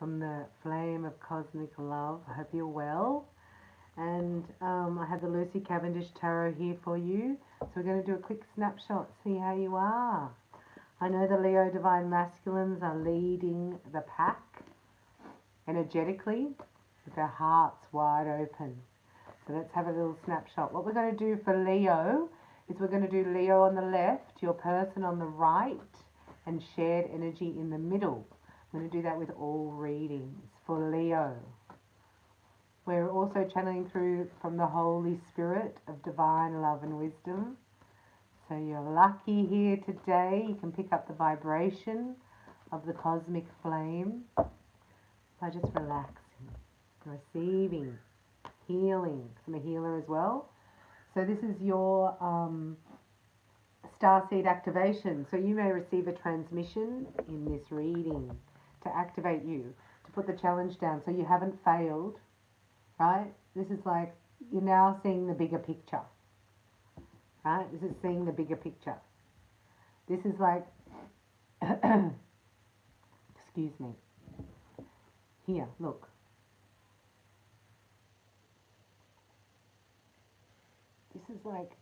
from the flame of cosmic love. I hope you're well. And I have the Lucy Cavendish Tarot here for you. So we're going to do a quick snapshot, see how you are. I know the Leo Divine Masculines are leading the pack energetically with their hearts wide open. So let's have a little snapshot. What we're going to do for Leo is we're going to do Leo on the left, your person on the right, and shared energy in the middle. I'm going to do that with all readings for Leo. We're also channeling through from the Holy Spirit of divine love and wisdom. So you're lucky here today. You can pick up the vibration of the cosmic flame by just relaxing, receiving, healing. I'm a healer as well. So this is your starseed activation. So you may receive a transmission in this reading to activate you, to put the challenge down so you haven't failed, right? This is like you're now seeing the bigger picture, right? This is seeing the bigger picture. This is like, excuse me. Here, look. This is like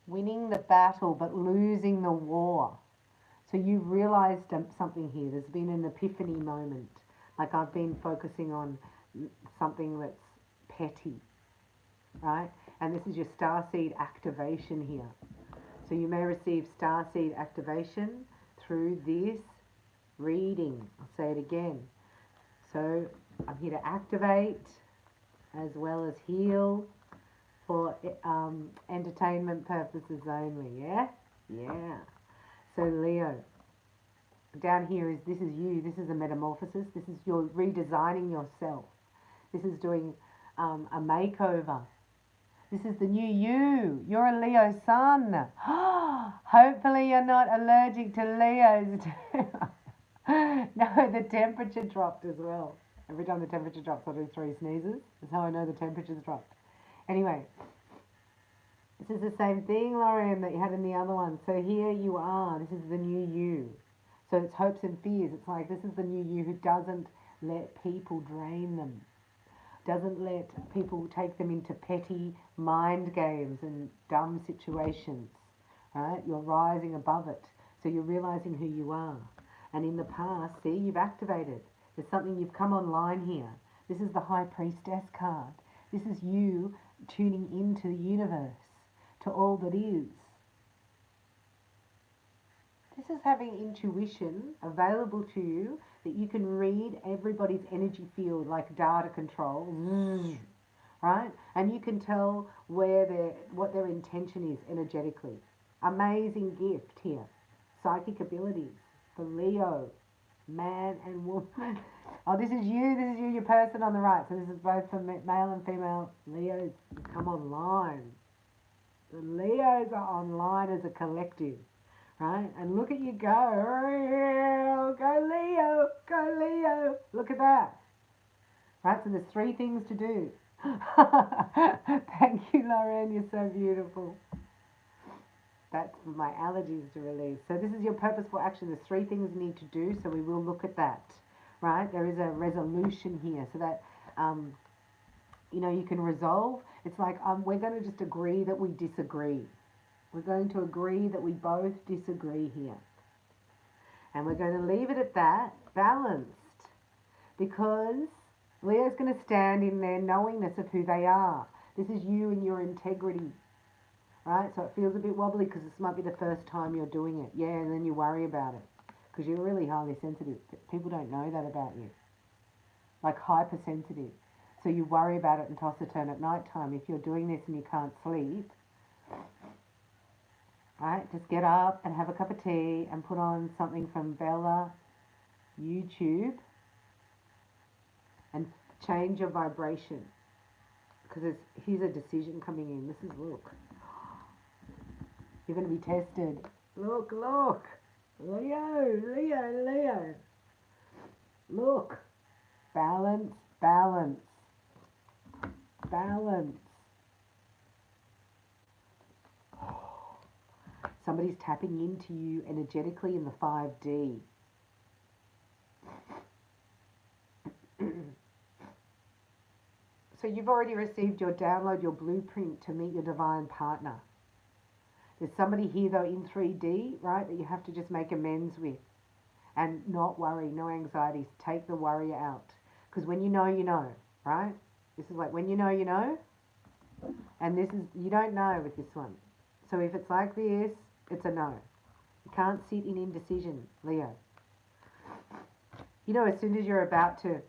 winning the battle but losing the war. So you've realized something here. There's been an epiphany moment. Like I've been focusing on something that's petty, right? And this is your starseed activation here. So you may receive starseed activation through this reading. I'll say it again. So I'm here to activate as well as heal for entertainment purposes only, yeah? Yeah. So Leo, down here is, this is you, this is a metamorphosis, this is your redesigning yourself. This is doing a makeover. This is the new you. You're a Leo sun. Hopefully you're not allergic to Leos too. No, the temperature dropped as well. Every time the temperature drops, I do 3 sneezes. That's how I know the temperature's dropped. Anyway, this is the same thing, Lauren, that you had in the other one. So here you are. This is the new you. So it's hopes and fears. It's like this is the new you who doesn't let people drain them. Doesn't let people take them into petty mind games and dumb situations. Right? You're rising above it. So you're realizing who you are. And in the past, see, you've activated. There's something, you've come online here. This is the High Priestess card. This is you tuning into the universe, to all that is. This is having intuition available to you that you can read everybody's energy field like data control, right? And you can tell what their intention is energetically. Amazing gift here. Psychic abilities for Leo, man and woman. Oh, this is you, your person on the right. So this is both for male and female Leos. Come online. The Leos are online as a collective, right? And look at you go. Go Leo, go Leo. Look at that. Right, so there's 3 things to do. Thank you, Lauren, you're so beautiful. That's for my allergies to release. So this is your purposeful action. There's 3 things you need to do, so we will look at that, right? There is a resolution here so that, you can resolve. It's like we're going to just agree that we disagree. We're going to agree that we both disagree here. And we're going to leave it at that, balanced, because Leo's going to stand in their knowingness of who they are. This is you and your integrity. Right, so it feels a bit wobbly because this might be the first time you're doing it. Yeah, and then you worry about it because you're really highly sensitive. People don't know that about you. Like hypersensitive. So you worry about it and toss a turn at night time. If you're doing this and you can't sleep, right, just get up and have a cup of tea and put on something from Bella YouTube and change your vibration. Because here's a decision coming in. This is, look. You're going to be tested. Look, look. Leo, Leo, Leo. Look. Balance, balance. Balance. Somebody's tapping into you energetically in the 5D. So you've already received your download, your blueprint to meet your divine partner. There's somebody here though in 3D, right, that you have to just make amends with and not worry, no anxieties. Take the worry out. Because when you know, right? This is like when you know, and this is, you don't know with this one. So if it's like this, it's a no. You can't sit in indecision, Leo. You know, as soon as you're about to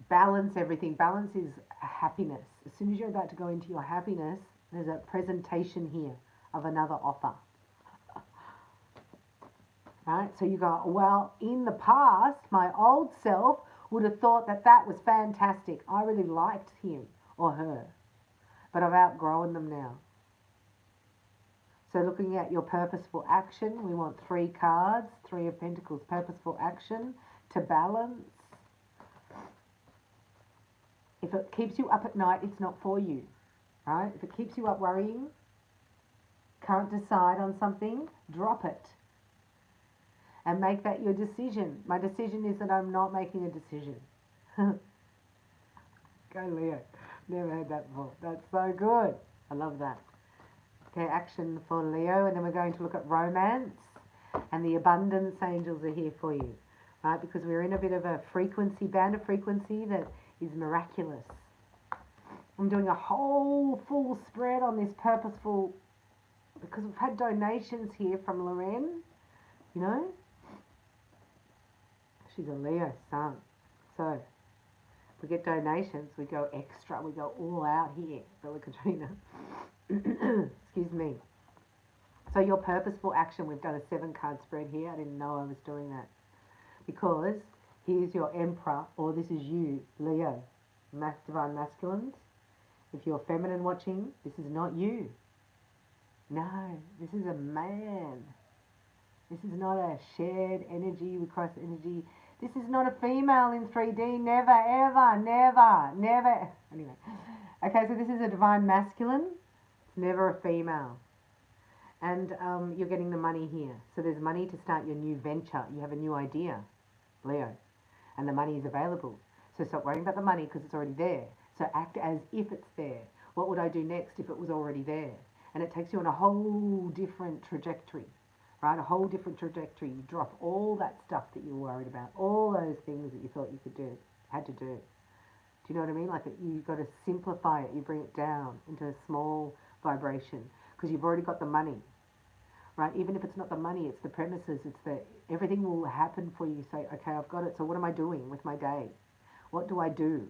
balance everything, balance is happiness. As soon as you're about to go into your happiness, there's a presentation here of another offer. Right? So you go, well, in the past, my old self would have thought that that was fantastic. I really liked him or her, but I've outgrown them now. So looking at your purposeful action, we want 3 cards, 3 of Pentacles, purposeful action to balance. If it keeps you up at night, it's not for you, right? If it keeps you up worrying, can't decide on something, drop it. And make that your decision. My decision is that I'm not making a decision. Go Leo. Never heard that before. That's so good. I love that. Okay, action for Leo. And then we're going to look at romance. And the abundance angels are here for you. Right? Because we're in a bit of a frequency, band of frequency that is miraculous. I'm doing a whole full spread on this purposeful, because we've had donations here from Lorraine, you know. She's a Leo sun. So if we get donations, we go extra, we go all out here, Bella Katrina. Excuse me. So your purposeful action, we've done a 7-card spread here. I didn't know I was doing that. Because here's your Emperor, or this is you, Leo, divine masculines. If you're feminine watching, this is not you. No, this is a man. This is not a shared energy, we cross energy. This is not a female in 3D. Never, ever, never, never. Anyway. Okay, so this is a divine masculine. It's never a female. And you're getting the money here. So there's money to start your new venture. You have a new idea, Leo. And the money is available. So stop worrying about the money because it's already there. So act as if it's there. What would I do next if it was already there? And it takes you on a whole different trajectory. Right, a whole different trajectory. You drop all that stuff that you were worried about, all those things that you thought you could do, had to do. Do you know what I mean? Like you've got to simplify it. You bring it down into a small vibration because you've already got the money, right? Even if it's not the money, it's the premises. It's the everything will happen for you. Say, okay, I've got it. So what am I doing with my day? What do I do?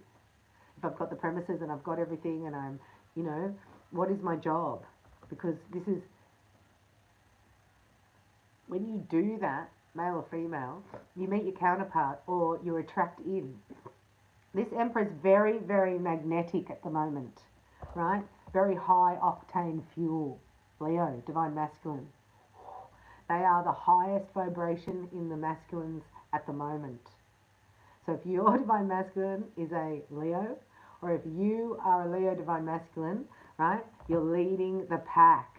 If I've got the premises and I've got everything, and I'm, you know, what is my job? Because this is. When you do that, male or female, you meet your counterpart or you attract in. This Emperor is very, very magnetic at the moment, right? Very high octane fuel. Leo, divine masculine. They are the highest vibration in the masculines at the moment. So if your divine masculine is a Leo, or if you are a Leo divine masculine, right, you're leading the pack.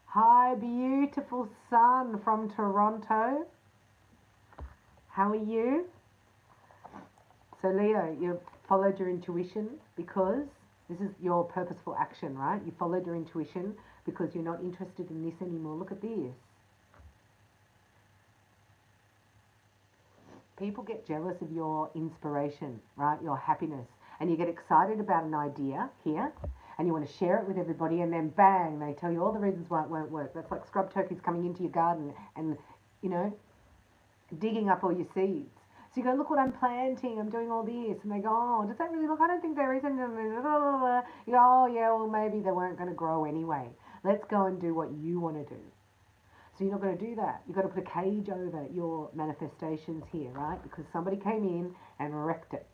Hi, beautiful sun from Toronto. How are you? So Leo, you followed your intuition because this is your purposeful action, right? You followed your intuition because you're not interested in this anymore. Look at this. People get jealous of your inspiration, right? Your happiness. And you get excited about an idea here. And you want to share it with everybody, and then bang, they tell you all the reasons why it won't work. That's like scrub turkeys coming into your garden and, you know, digging up all your seeds. So you go, look what I'm planting, I'm doing all this. And they go, oh, does that really look, I don't think there is. And you go, oh, yeah, well, maybe they weren't going to grow anyway. Let's go and do what you want to do. So you're not going to do that. You've got to put a cage over your manifestations here, right? Because somebody came in and wrecked it.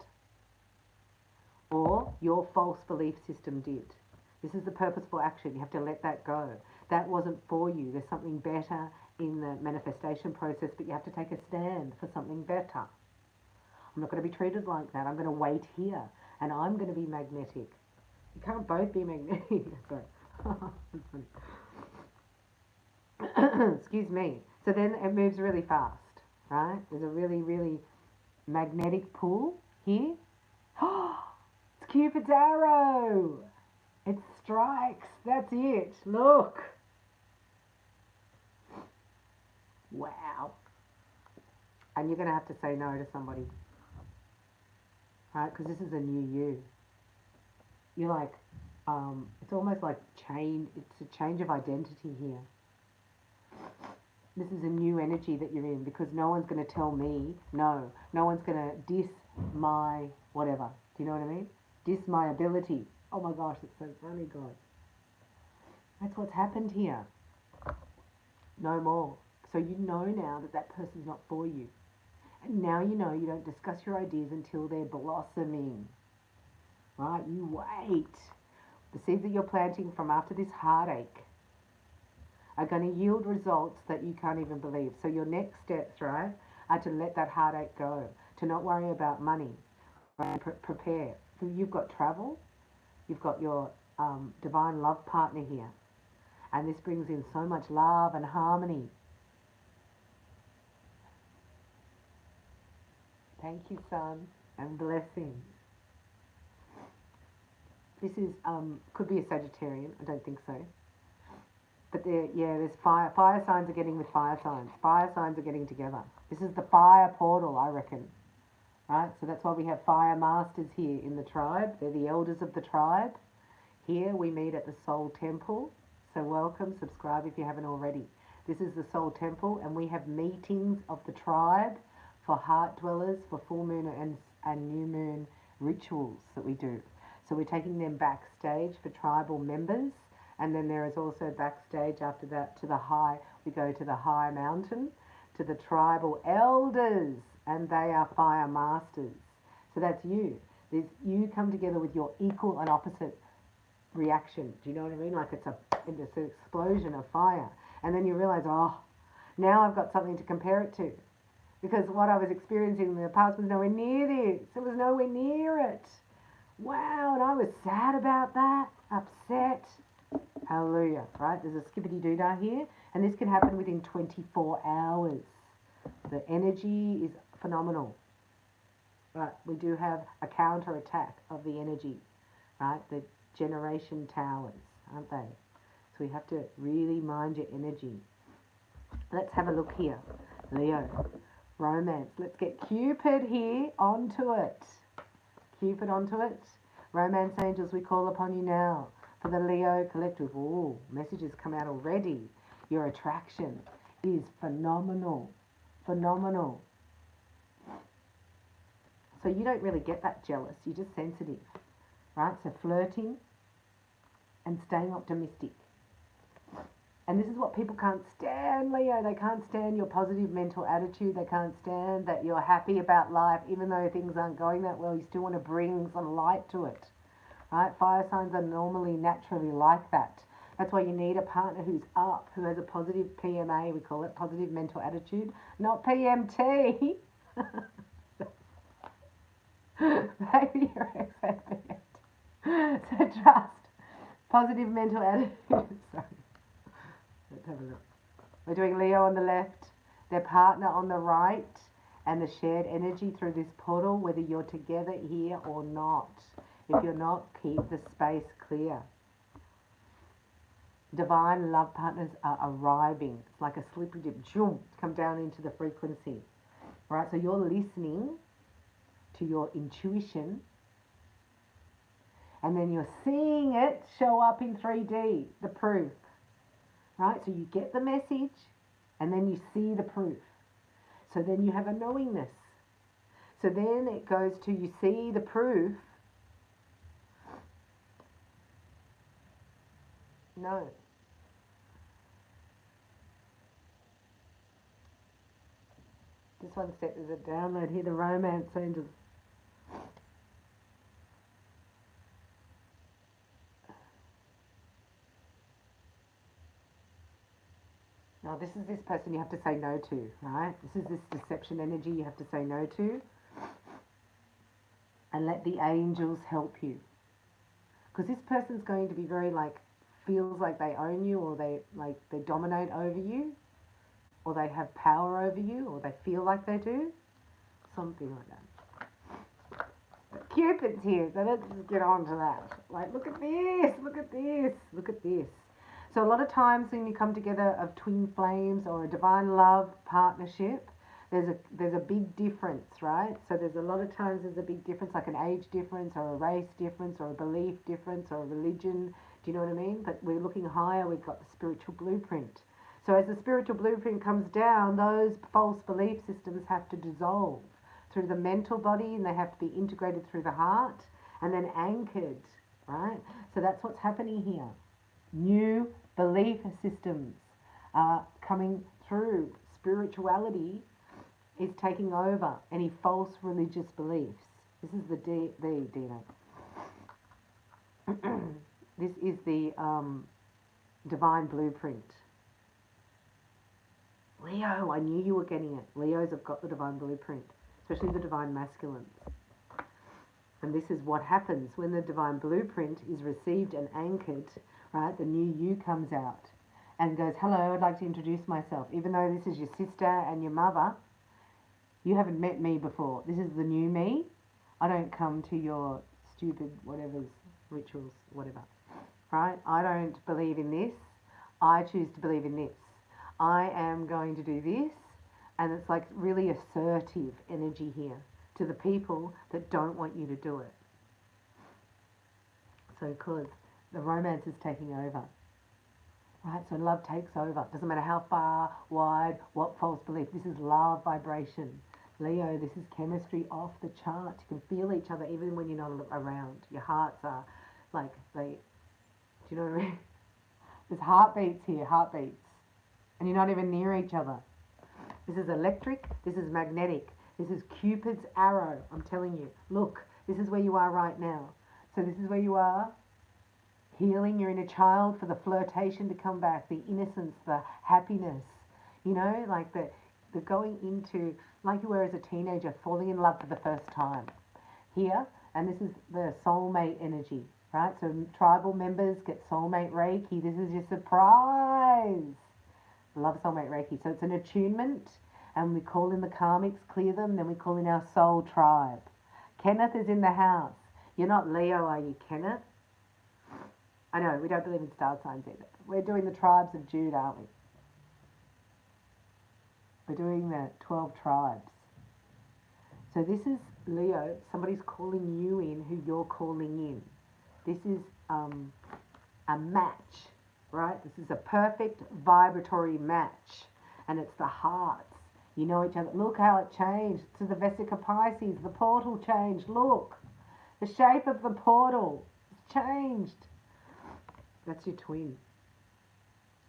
Or your false belief system did. This is the purposeful action. You have to let that go. That wasn't for you. There's something better in the manifestation process, but you have to take a stand for something better. I'm not going to be treated like that. I'm going to wait here, and I'm going to be magnetic. You can't both be magnetic. Sorry. Excuse me. So then it moves really fast, right? There's a really, really magnetic pull here. Cupid's arrow. It strikes. That's it. Look. Wow. And you're going to have to say no to somebody. Right? Because this is a new you. You're like, it's almost like it's a change of identity here. This is a new energy that you're in because no one's going to tell me no. No one's going to diss my whatever. Do you know what I mean? Diss my ability. Oh my gosh, it's so funny, God. That's what's happened here. No more. So you know now that that person's not for you. And now you know you don't discuss your ideas until they're blossoming. Right? You wait. The seeds that you're planting from after this heartache are going to yield results that you can't even believe. So your next steps, right, are to let that heartache go, to not worry about money, right? Prepare. So you've got travel, you've got your divine love partner here, and this brings in so much love and harmony. Thank you, son, and blessings. This is could be a Sagittarian. I don't think so. But there's fire. Fire signs are getting with fire signs. Fire signs are getting together. This is the fire portal, I reckon. Right? So that's why we have fire masters here in the tribe. They're the elders of the tribe. Here we meet at the Soul Temple. So welcome, subscribe if you haven't already. This is the Soul Temple, and we have meetings of the tribe for heart dwellers, for full moon and new moon rituals that we do. So we're taking them backstage for tribal members. And then there is also backstage after that we go to the high mountain, to the tribal elders, and they are fire masters. So that's you. You come together with your equal and opposite reaction. Do you know what I mean? Like it's an explosion of fire. And then you realize, oh, now I've got something to compare it to. Because what I was experiencing in the past was nowhere near this. It was nowhere near it. Wow, and I was sad about that, upset. Hallelujah, right? There's a skippity-doo-dah here, and this can happen within 24 hours. The energy is phenomenal. Right, we do have a counter-attack of the energy, right? The generation towers, aren't they? So we have to really mind your energy. Let's have a look here. Leo, romance. Let's get Cupid here onto it. Cupid onto it. Romance angels, we call upon you now. For the Leo collective, ooh, messages come out already. Your attraction is phenomenal. Phenomenal. So you don't really get that jealous. You're just sensitive. Right? So flirting and staying optimistic. And this is what people can't stand, Leo. They can't stand your positive mental attitude. They can't stand that you're happy about life. Even though things aren't going that well, you still want to bring some light to it. Right? Fire signs are normally naturally like that. That's why you need a partner who's up, who has a positive PMA, we call it positive mental attitude, not PMT. Maybe your ex had PMT. So trust. Positive mental attitude. Sorry. Let's have a look. We're doing Leo on the left, their partner on the right, and the shared energy through this portal, whether you're together here or not. If you're not, keep the space clear. Divine love partners are arriving. It's like a slippery dip. Come down into the frequency. Right? So you're listening to your intuition, and then you're seeing it show up in 3D, the proof. Right? So you get the message, and then you see the proof. So then you have a knowingness. So then it goes to you see the proof. No. Just one step, there's a download here, the romance angels. Now this is this person you have to say no to, right? This is this deception energy you have to say no to. And let the angels help you. Because this person's going to be very feels like they own you, or they dominate over you, or they have power over you, or they feel like they do. Something like that. But Cupid's here, so let's just get on to that. Like, look at this, look at this, look at this. So a lot of times when you come together of twin flames or a divine love partnership, there's a big difference, right? So there's a lot of times there's a big difference, like an age difference or a race difference or a belief difference or a religion. Do you know what I mean? But we're looking higher, we've got the spiritual blueprint. So as the spiritual blueprint comes down, those false belief systems have to dissolve through the mental body, and they have to be integrated through the heart and then anchored, right? So that's what's happening here. New belief systems are coming through. Spirituality is taking over any false religious beliefs. This is the Dino. This is the divine blueprint. Leo, I knew you were getting it. Leos have got the divine blueprint, especially the divine masculines. And this is what happens when the divine blueprint is received and anchored, right? The new you comes out and goes, hello, I'd like to introduce myself. Even though this is your sister and your mother, you haven't met me before. This is the new me. I don't come to your stupid whatever's rituals, whatever, right? I don't believe in this. I choose to believe in this. I am going to do this. And it's like really assertive energy here to the people that don't want you to do it. So because the romance is taking over, right? So love takes over. Doesn't matter how far, wide, what false belief. This is love vibration. Leo, this is chemistry off the chart. You can feel each other even when you're not around. Your hearts are like do you know what I mean? There's heartbeats here, heartbeats. And you're not even near each other. This is electric. This is magnetic. This is Cupid's arrow. I'm telling you. Look, this is where you are right now. So this is where you are. Healing your inner child for the flirtation to come back, the innocence, the happiness. You know, like the going into, like you were as a teenager, falling in love for the first time. Here, and this is the soulmate energy, right? So tribal members get soulmate Reiki. This is your surprise. I love soulmate Reiki. So it's an attunement, and we call in the karmics, clear them, then we call in our soul tribe. Kenneth is in the house. You're not Leo, are you, Kenneth? I know, we don't believe in star signs either. We're doing the tribes of Jude, aren't we? We're doing the 12 tribes. So this is Leo. Somebody's calling you in who you're calling in. This is a match, right? This is a perfect vibratory match. And it's the hearts. You know each other. Look how it changed. To the Vesica Pisces. The portal changed. Look. The shape of the portal has changed. That's your twin.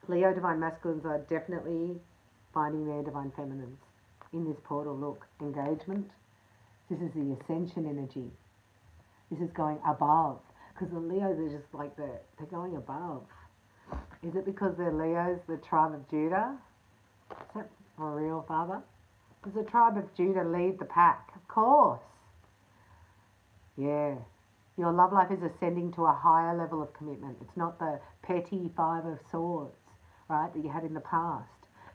Leo divine masculines are definitely finding their divine feminines in this portal. Look, engagement. This is the ascension energy. This is going above. Because the Leos are just like they're going above. Is it because they're Leos, the tribe of Judah? Is that for real, Father? Does the tribe of Judah lead the pack? Of course. Yeah. Your love life is ascending to a higher level of commitment. It's not the petty 5 of swords, right, that you had in the past.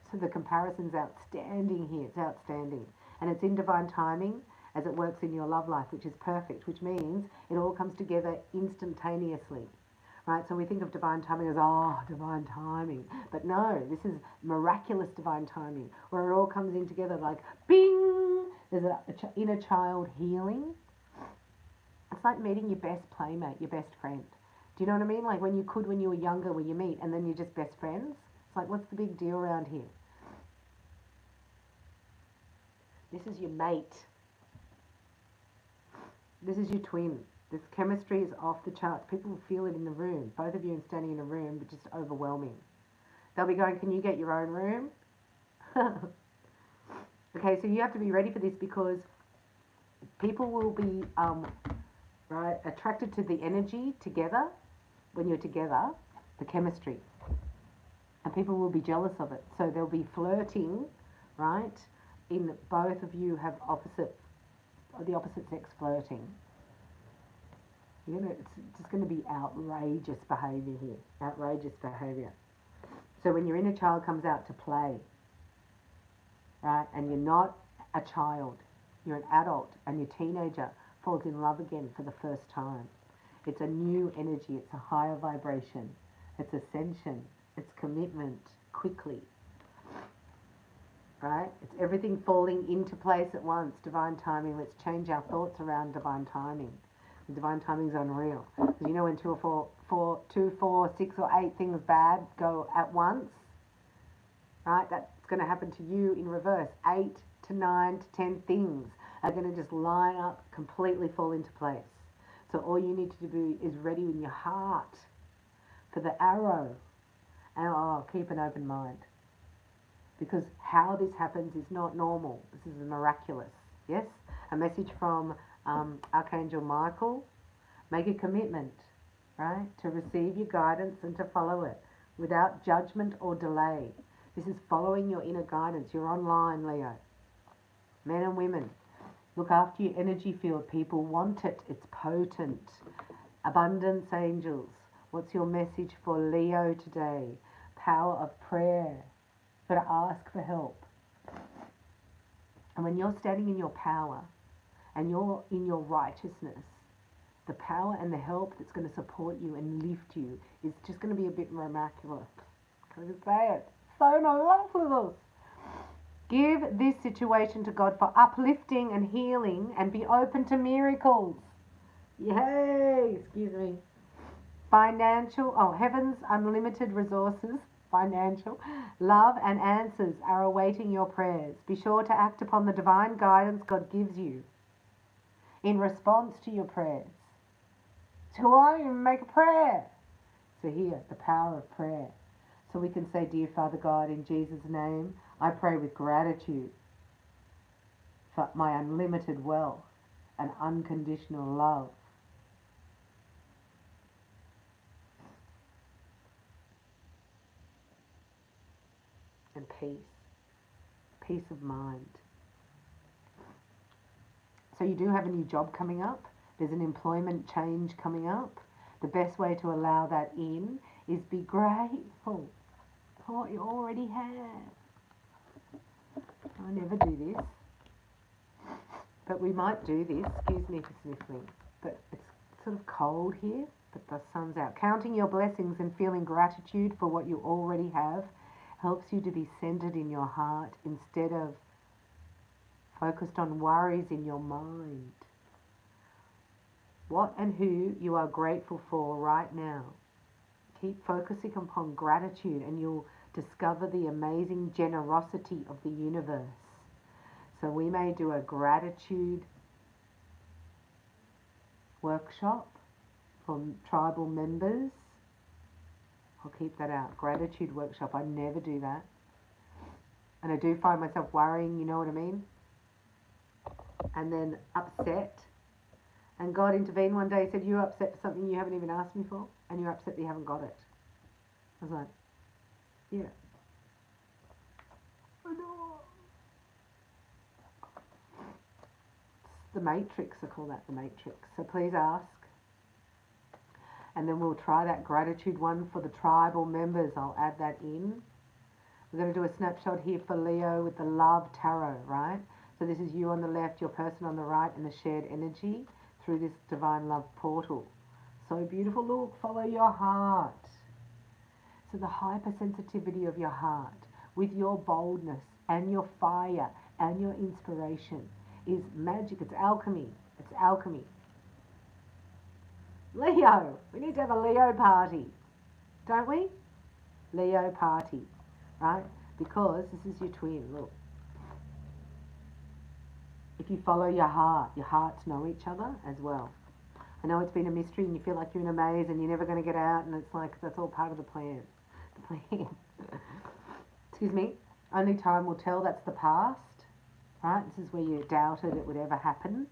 So the comparison's outstanding here. It's outstanding. And it's in divine timing as it works in your love life, which is perfect, which means it all comes together instantaneously. Right? So we think of divine timing as, oh, divine timing. But no, this is miraculous divine timing, where it all comes in together like, bing! There's an inner child healing. It's like meeting your best playmate, your best friend. Do you know what I mean? Like when you were younger, when you meet and then you're just best friends. It's like, what's the big deal around here? This is your mate. This is your twin. This chemistry is off the charts. People will feel it in the room. Both of you are standing in a room, but just overwhelming. They'll be going, can you get your own room? Okay, so you have to be ready for this because people will be right, attracted to the energy together, when you're together, the chemistry. And people will be jealous of it. So they'll be flirting, right? In both of you have the opposite sex flirting. It's just going to be outrageous behaviour here. Outrageous behaviour. So when your inner child comes out to play, right, and you're not a child, you're an adult and you're a teenager, falls in love again for the first time. It's a new energy. It's a higher vibration. It's ascension. It's commitment quickly. Right? It's everything falling into place at once. Divine timing. Let's change our thoughts around divine timing. Divine timing is unreal. Because you know when two, four, 6 or 8 things bad go at once, right? That's going to happen to you in reverse. 8 to 9 to 10 things are going to just line up, completely fall into place. So all you need to do is ready in your heart for the arrow. And keep an open mind. Because how this happens is not normal. This is miraculous. Yes? A message from Archangel Michael. Make a commitment, right, to receive your guidance and to follow it without judgment or delay. This is following your inner guidance. You're online, Leo. Men and women, look after your energy field. People want it. It's potent. Abundance angels. What's your message for Leo today? Power of prayer. You've got to ask for help. And when you're standing in your power and you're in your righteousness, the power and the help that's going to support you and lift you is just going to be a bit miraculous. Can I just say it? So miraculous. Give this situation to God for uplifting and healing and be open to miracles. Yay! Excuse me. Heaven's unlimited resources, financial, love and answers are awaiting your prayers. Be sure to act upon the divine guidance God gives you in response to your prayers. So why don't you make a prayer? So here, the power of prayer. So we can say, Dear Father God, in Jesus' name, I pray with gratitude for my unlimited wealth and unconditional love. And peace of mind. So you do have a new job coming up. There's an employment change coming up. The best way to allow that in is be grateful for what you already have. I never do this, but we might do this. Excuse me for sniffling, but it's sort of cold here, but the sun's out. Counting your blessings and feeling gratitude for what you already have helps you to be centered in your heart instead of focused on worries in your mind. What and who you are grateful for right now. Keep focusing upon gratitude and you'll discover the amazing generosity of the universe. So we may do a gratitude workshop for tribal members. I'll keep that out. Gratitude workshop. I never do that. And I do find myself worrying, you know what I mean? And then upset. And God intervened one day, said, you're upset for something you haven't even asked me for, and you're upset that you haven't got it. I was like, yeah. I know. It's the matrix, I call that the matrix. So please ask. And then we'll try that gratitude one for the tribal members. I'll add that in. We're going to do a snapshot here for Leo with the love tarot, right? So this is you on the left, your person on the right, and the shared energy through this divine love portal. So beautiful. Look, follow your heart. So the hypersensitivity of your heart with your boldness and your fire and your inspiration is magic. It's alchemy. It's alchemy. Leo. We need to have a Leo party, don't we? Leo party, right? Because this is your twin. Look. If you follow your hearts know each other as well. I know it's been a mystery and you feel like you're in a maze and you're never going to get out, and it's like that's all part of the plan. The plan. Excuse me. Only time will tell. That's the past, right? This is where you doubted it would ever happen,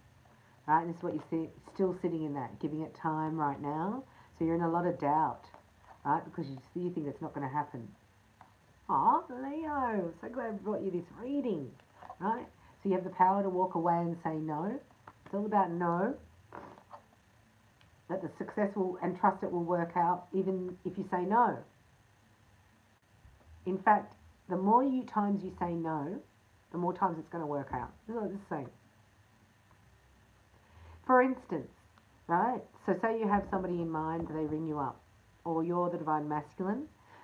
right? This is what you're still sitting in that, giving it time right now. So you're in a lot of doubt, right? Because you think it's not going to happen. Oh, Leo, so glad I brought you this reading, right? So you have the power to walk away and say no. It's all about no. That the success will, and trust it will work out even if you say no. In fact, the more times you say no, the more times it's going to work out. This is what this is saying. For instance, right? So say you have somebody in mind, they ring you up, or you're the divine masculine,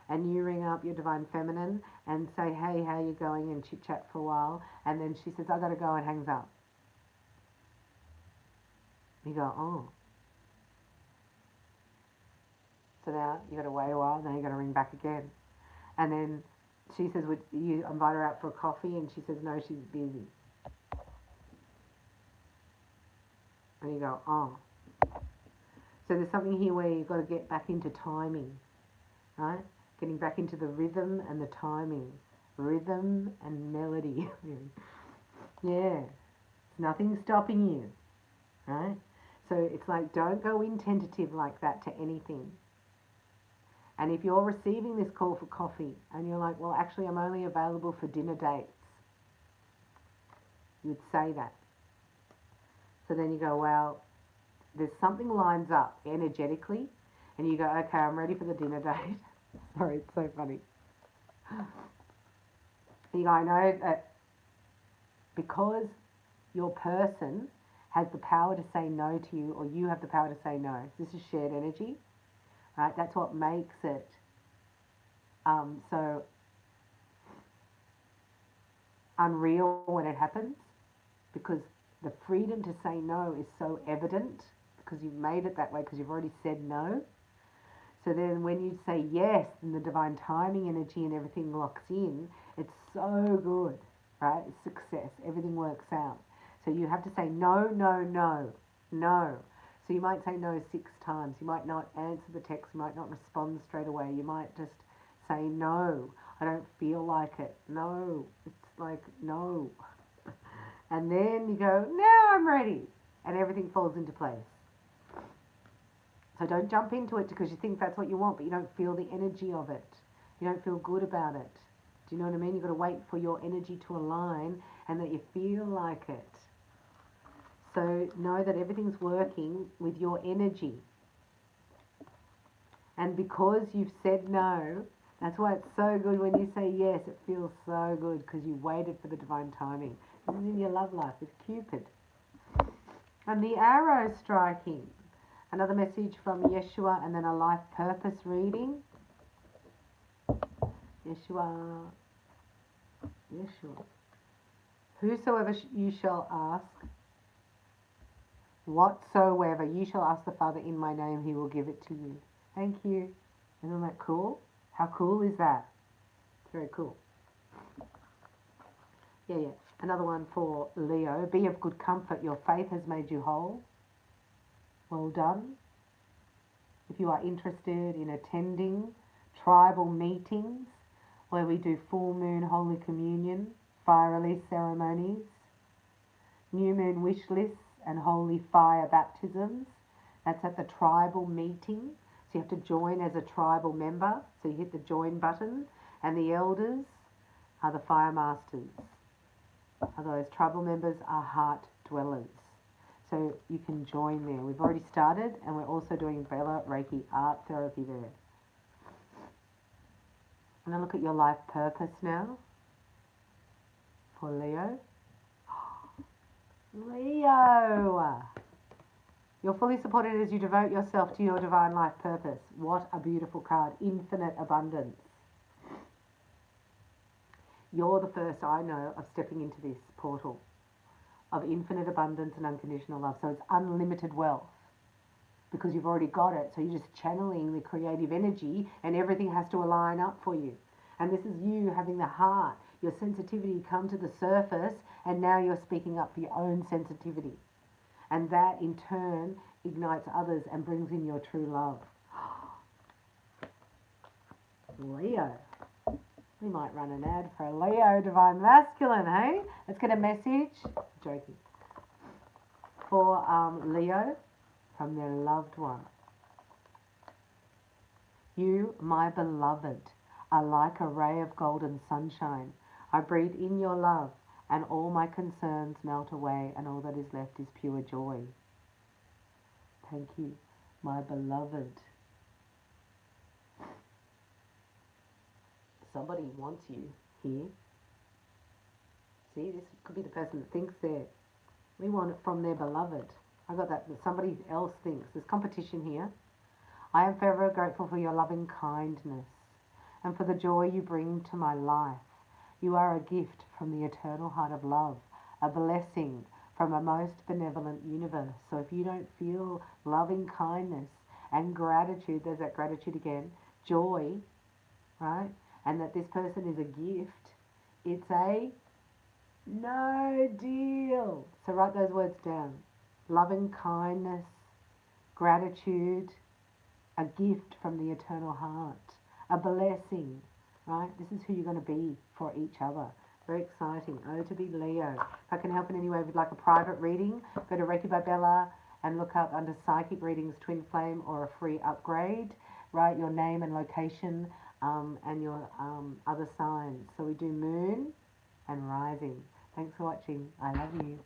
and you ring up your divine feminine and say, hey, how you going, and chit chat for a while, and then she says, I gotta go, and hangs up. You go, oh. So now you gotta wait a while, then you gotta ring back again. And then she says, would you invite her out for a coffee? And she says, no, she's busy. And you go, oh. So there's something here where you've got to get back into timing, right? Getting back into the rhythm and the timing. Rhythm and melody. Yeah. Nothing stopping you, right? So it's like, don't go in tentative like that to anything. And if you're receiving this call for coffee and you're like, well, actually, I'm only available for dinner dates, you'd say that. So then you go, well, there's something lines up energetically, and you go, okay, I'm ready for the dinner date. Sorry, it's so funny. You go, I know that because your person has the power to say no to you, or you have the power to say no. This is shared energy, right? That's what makes it so unreal when it happens, because the freedom to say no is so evident because you've made it that way, because you've already said no. So then when you say yes, and the divine timing energy and everything locks in, it's so good, right? It's success. Everything works out. So you have to say no, no, no, no. So you might say no 6 times. You might not answer the text. You might not respond straight away. You might just say no. I don't feel like it. No. It's like no. And then you go, now I'm ready. And everything falls into place. So don't jump into it because you think that's what you want, but you don't feel the energy of it. You don't feel good about it. Do you know what I mean? You've got to wait for your energy to align and that you feel like it. So know that everything's working with your energy. And because you've said no, that's why it's so good when you say yes. It feels so good because you waited for the divine timing. This is in your love life with Cupid. And the arrow striking. Another message from Yeshua, and then a life purpose reading. Yeshua. Whosoever you shall ask, whatsoever you shall ask the Father in my name, he will give it to you. Thank you. Isn't that cool? How cool is that? It's very cool. Yeah. Another one for Leo. Be of good comfort. Your faith has made you whole. Well done. If you are interested in attending tribal meetings where we do full moon Holy Communion, fire release ceremonies, new moon wish lists, and holy fire baptisms, that's at the tribal meeting. So you have to join as a tribal member. So you hit the join button, and the elders are the fire masters. Otherwise, tribal members are heart dwellers. So you can join there. We've already started, and we're also doing Vela Reiki art therapy there. I'm going to look at your life purpose now for Leo. Leo! You're fully supported as you devote yourself to your divine life purpose. What a beautiful card. Infinite abundance. You're the first I know of stepping into this portal of infinite abundance and unconditional love. So it's unlimited wealth because you've already got it. So you're just channeling the creative energy and everything has to align up for you. And this is you having the heart, your sensitivity come to the surface, and now you're speaking up for your own sensitivity. And that in turn ignites others and brings in your true love. Leo. We might run an ad for a Leo Divine Masculine, hey? Let's get a message. Joking. For Leo from their loved one. You, my beloved, are like a ray of golden sunshine. I breathe in your love, and all my concerns melt away, and all that is left is pure joy. Thank you, my beloved. Somebody wants you here. See, this could be the person that thinks they're... We want it from their beloved. I got that somebody else thinks. There's competition here. I am forever grateful for your loving kindness and for the joy you bring to my life. You are a gift from the eternal heart of love, a blessing from a most benevolent universe. So if you don't feel loving kindness and gratitude, there's that gratitude again, joy, right? And that this person is a gift, it's a no deal. So write those words down. Loving kindness, gratitude, a gift from the eternal heart, a blessing, right? This is who you're going to be for each other. Very exciting. Oh, to be Leo. If I can help in any way with like a private reading, go to Reiki by Bella and look up under Psychic Readings Twin Flame or a free upgrade. Write your name and location and your other signs. So we do moon and rising. Thanks for watching. I love you.